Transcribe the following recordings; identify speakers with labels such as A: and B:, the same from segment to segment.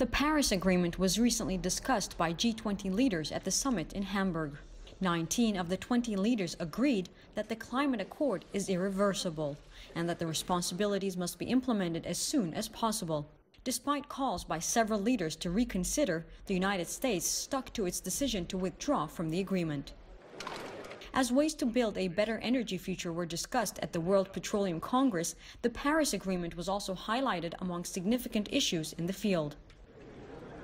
A: The Paris Agreement was recently discussed by G20 leaders at the summit in Hamburg. 19 of the 20 leaders agreed that the climate accord is irreversible and that the responsibilities must be implemented as soon as possible. Despite calls by several leaders to reconsider, the United States stuck to its decision to withdraw from the agreement. As ways to build a better energy future were discussed at the World Petroleum Congress, the Paris Agreement was also highlighted among significant issues in the field.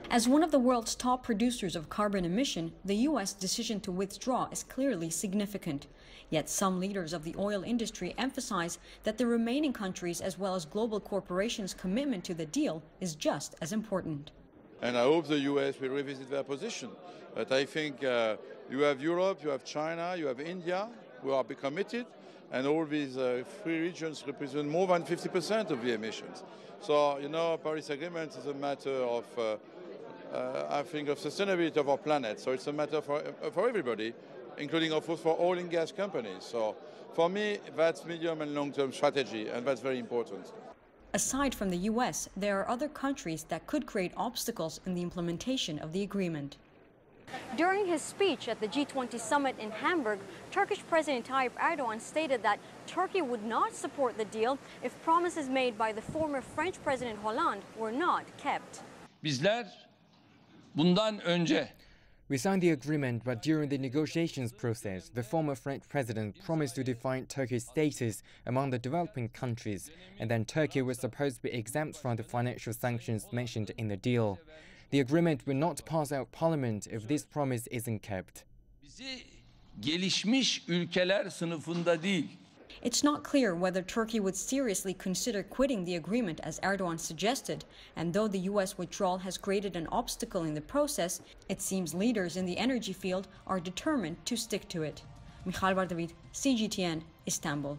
A: As one of the world's top producers of carbon emission, the U.S. decision to withdraw is clearly significant. Yet some leaders of the oil industry emphasize that the remaining countries as well as global corporations' commitment to the deal is just as important.
B: And I hope the US will revisit their position. But I think you have Europe, you have China, you have India, who are committed, and all these three regions represent more than 50% of the emissions. So, you know, Paris Agreement is a matter of, I think, of sustainability of our planet. So it's a matter for everybody, including, of course, for oil and gas companies. So for me, that's medium and long-term strategy, and that's very important.
A: Aside from the U.S., there are other countries that could create obstacles in the implementation of the agreement.
C: During his speech at the G20 summit in Hamburg, Turkish President Tayyip Erdogan stated that Turkey would not support the deal if promises made by the former French President Hollande were not kept.
D: Bizler bundan önce
E: We signed the agreement, but during the negotiations process, the former French president promised to define Turkey's status among the developing countries, and then Turkey was supposed to be exempt from the financial sanctions mentioned in the deal. The agreement will not pass out parliament if this promise isn't kept.
D: bizi gelişmiş ülkeler sınıfında değil.
A: It's not clear whether Turkey would seriously consider quitting the agreement as Erdogan suggested, and though the U.S. withdrawal has created an obstacle in the process, it seems leaders in the energy field are determined to stick to it. Michal Vardavid, CGTN, Istanbul.